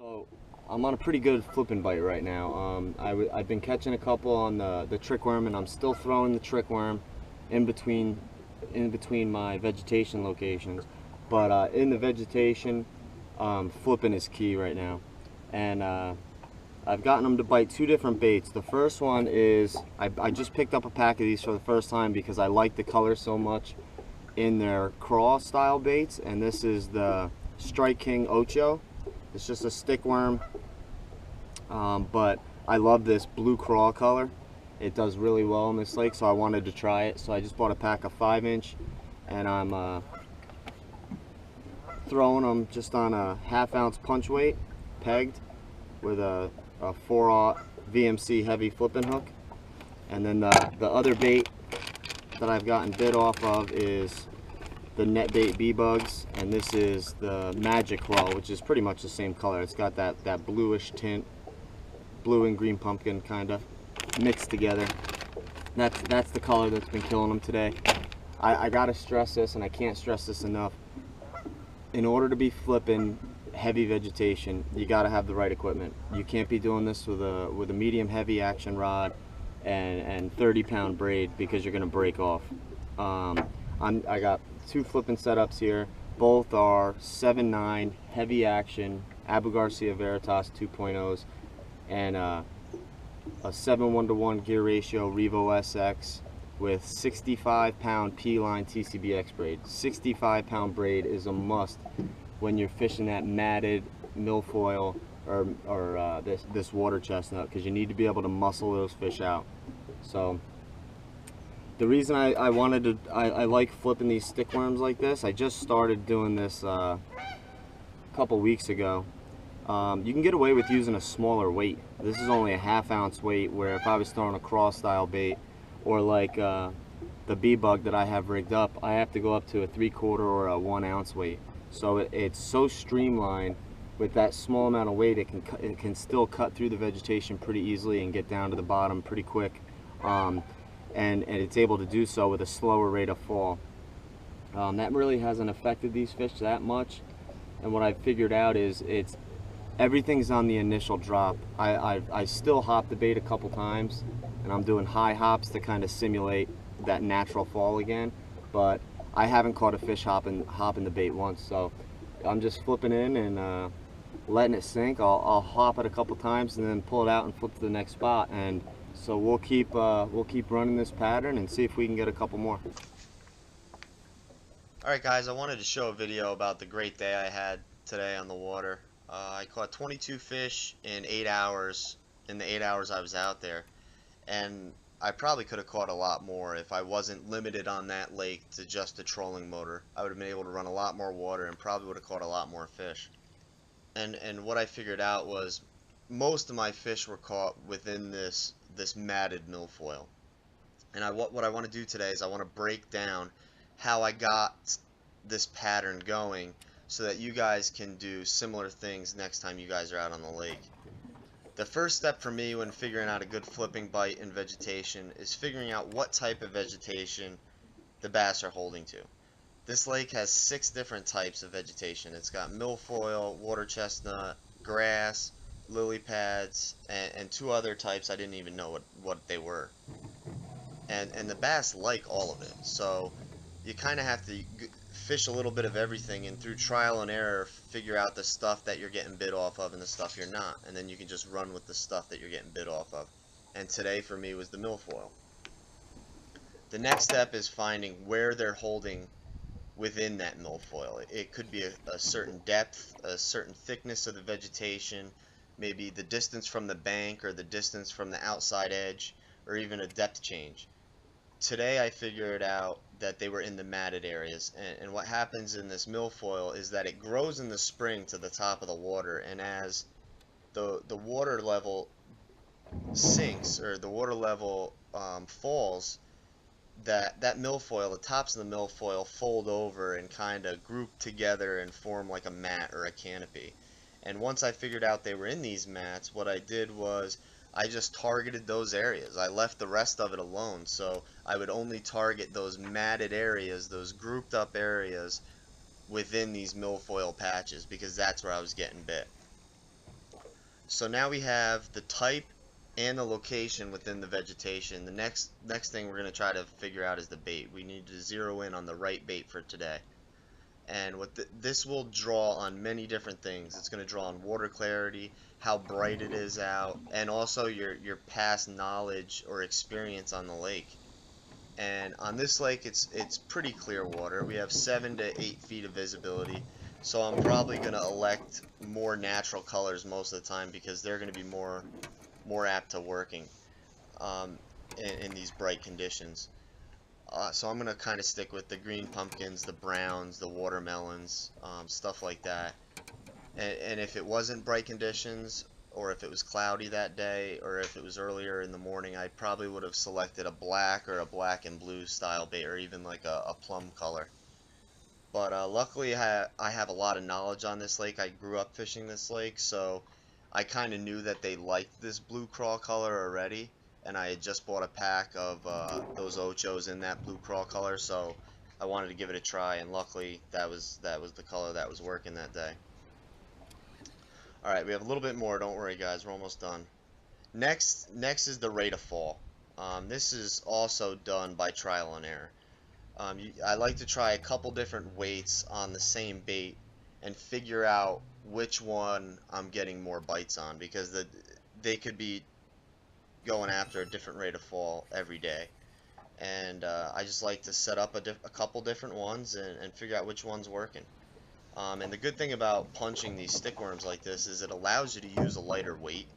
So I'm on a pretty good flipping bite right now. I've been catching a couple on the trick worm, and I'm still throwing the trick worm in between my vegetation locations. But in the vegetation, flipping is key right now. And I've gotten them to bite two different baits. The first one is I just picked up a pack of these for the first time because I like the color so much in their crawl style baits, and this is the Strike King Ocho. It's just a stick worm, but I love this blue crawl color. It does really well in this lake, so I wanted to try it. So I just bought a pack of 5-inch, and I'm throwing them just on a 1/2 ounce punch weight, pegged with a 4/0 VMC heavy flipping hook. And then the other bait that I've gotten bit off of is the net bait bee bugs, and this is the magic roll, which is pretty much the same color. It's got that bluish tint, blue and green pumpkin kind of mixed together. That's the color that's been killing them today. I gotta stress this, and I can't stress this enough. In order to be flipping heavy vegetation, you gotta have the right equipment. You can't be doing this with a medium heavy action rod and 30-pound braid, because you're gonna break off. I got two flipping setups here. Both are 7.9 heavy action Abu Garcia Veritas 2.0s and a 7:1 gear ratio Revo SX with 65-pound P-line TCB X-Braid. 65-pound braid is a must when you're fishing that matted milfoil or this water chestnut, because you need to be able to muscle those fish out. So the reason I like flipping these stick worms like this, I just started doing this a couple weeks ago. You can get away with using a smaller weight. This is only a 1/2 ounce weight, where if I was throwing a crawl style bait or like the bee bug that I have rigged up, I have to go up to a 3/4 or a 1 ounce weight. So it's so streamlined. With that small amount of weight, it can still cut through the vegetation pretty easily and get down to the bottom pretty quick. And it's able to do so with a slower rate of fall. That really hasn't affected these fish that much, and what I've figured out is everything's on the initial drop. I still hop the bait a couple times, and I'm doing high hops to kind of simulate that natural fall again, but I haven't caught a fish hopping the bait once. So I'm just flipping in and letting it sink. I'll hop it a couple times and then pull it out and flip to the next spot, and so we'll keep running this pattern and see if we can get a couple more. Alright guys, I wanted to show a video about the great day I had today on the water. I caught 22 fish in 8 hours, in the 8 hours I was out there, and I probably could have caught a lot more if I wasn't limited on that lake to just a trolling motor. I would have been able to run a lot more water and probably would have caught a lot more fish. And what I figured out was most of my fish were caught within this matted milfoil. And what I want to do today is I want to break down how I got this pattern going so that you guys can do similar things next time you guys are out on the lake. The first step for me when figuring out a good flipping bite in vegetation is figuring out what type of vegetation the bass are holding to. This lake has 6 different types of vegetation. It's got milfoil, water chestnut, grass, lily pads, and 2 other types I didn't even know what they were. And the bass like all of it, so you kind of have to fish a little bit of everything, and through trial and error figure out the stuff that you're getting bit off of and the stuff you're not, and then you can just run with the stuff that you're getting bit off of. And today for me was the milfoil. The next step is finding where they're holding within that milfoil. It could be a certain depth, a certain thickness of the vegetation, maybe the distance from the bank or the distance from the outside edge, or even a depth change. Today I figured out that they were in the matted areas, and what happens in this milfoil is that it grows in the spring to the top of the water, and as the water level sinks, or the water level falls, that milfoil, the tops of the milfoil fold over and kind of group together and form like a mat or a canopy. And once I figured out they were in these mats, what I did was I just targeted those areas. I left the rest of it alone, so I would only target those matted areas, those grouped up areas within these milfoil patches, because that's where I was getting bit. So now we have the type and the location within the vegetation. The next thing we're going to try to figure out is the bait. We need to zero in on the right bait for today. And what this will draw on many different things. It's going to draw on water clarity, how bright it is out, and also your past knowledge or experience on the lake. And on this lake, it's pretty clear water. We have 7 to 8 feet of visibility, so I'm probably going to elect more natural colors most of the time because they're going to be more apt to working in these bright conditions. So I'm going to kind of stick with the green pumpkins, the browns, the watermelons, stuff like that. And if it wasn't bright conditions, or if it was cloudy that day, or if it was earlier in the morning, I probably would have selected a black or a black and blue style bait, or even like a plum color. But luckily I have a lot of knowledge on this lake. I grew up fishing this lake, so I kind of knew that they liked this blue crawl color already. And I had just bought a pack of those ochos in that blue crawl color, so I wanted to give it a try, and luckily that was the color that was working that day. Alright, we have a little bit more, don't worry guys, we're almost done. Next is the rate of fall. This is also done by trial and error. I like to try a couple different weights on the same bait and figure out which one I'm getting more bites on, because they could be going after a different rate of fall every day, and I just like to set up a couple different ones and figure out which one's working. And the good thing about punching these stickworms like this is it allows you to use a lighter weight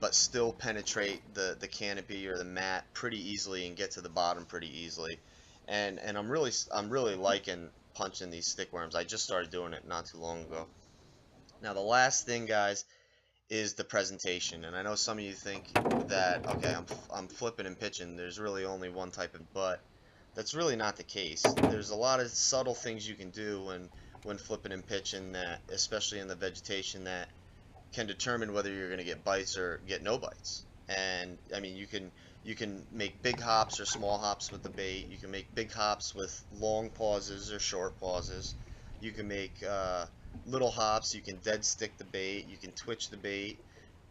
but still penetrate the canopy or the mat pretty easily and get to the bottom pretty easily. And I'm really liking punching these stickworms. I just started doing it not too long ago. Now the last thing, guys, is the presentation. And I know some of you think that, okay, I'm flipping and pitching, there's really only one type of, but that's really not the case. There's a lot of subtle things you can do when flipping and pitching, that especially in the vegetation, that can determine whether you're going to get bites or get no bites. And I mean, you can make big hops or small hops with the bait. You can make big hops with long pauses or short pauses. You can make little hops. You can dead stick the bait. You can twitch the bait,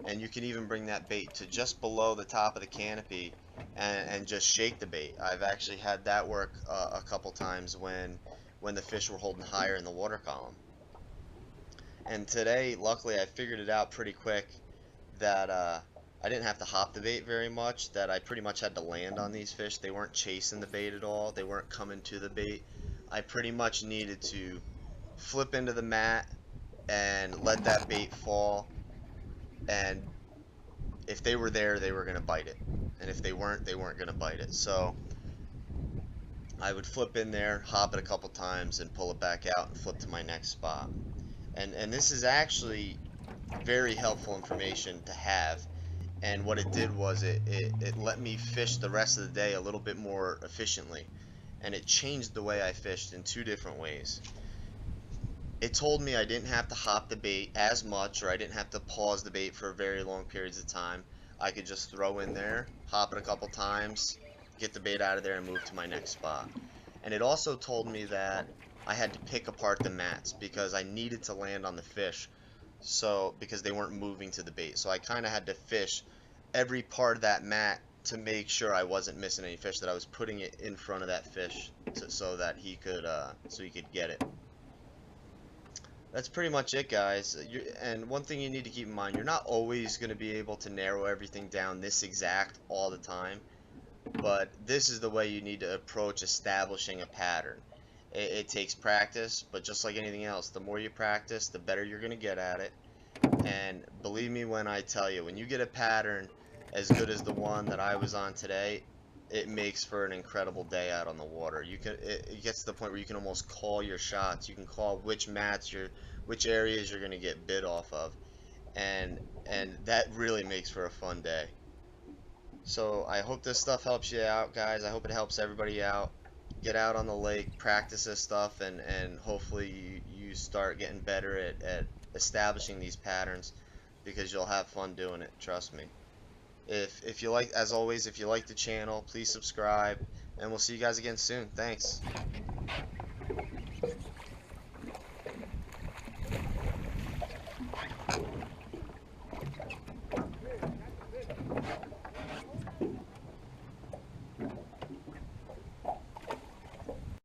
and you can even bring that bait to just below the top of the canopy and just shake the bait. I've actually had that work a couple times when the fish were holding higher in the water column. And today, luckily, I figured it out pretty quick that I didn't have to hop the bait very much, that I pretty much had to land on these fish. They weren't chasing the bait at all. They weren't coming to the bait. I pretty much needed to flip into the mat and let that bait fall, and if they were there, they were going to bite it, and if they weren't going to bite it. So I would flip in there, hop it a couple times, and pull it back out and flip to my next spot. And this is actually very helpful information to have. And what it did was it let me fish the rest of the day a little bit more efficiently, and it changed the way I fished in two different ways. It told me I didn't have to hop the bait as much, or I didn't have to pause the bait for very long periods of time. I could just throw in there, hop it a couple times, get the bait out of there, and move to my next spot. And it also told me that I had to pick apart the mats because I needed to land on the fish, so because they weren't moving to the bait. So I kind of had to fish every part of that mat to make sure I wasn't missing any fish, that I was putting it in front of that fish so that he could get it. That's pretty much it, guys. And one thing you need to keep in mind, you're not always going to be able to narrow everything down this exact all the time, but this is the way you need to approach establishing a pattern. It takes practice, but just like anything else, the more you practice, the better you're going to get at it. And believe me when I tell you, when you get a pattern as good as the one that I was on today, it makes for an incredible day out on the water. It gets to the point where you can almost call your shots. You can call which mats which areas you're going to get bit off of, and that really makes for a fun day. So I hope this stuff helps you out, guys. I hope it helps everybody out. Get out on the lake, practice this stuff, and hopefully you start getting better at establishing these patterns, because you'll have fun doing it, trust me. If you like, as always, if you like the channel, please subscribe, and we'll see you guys again soon. Thanks.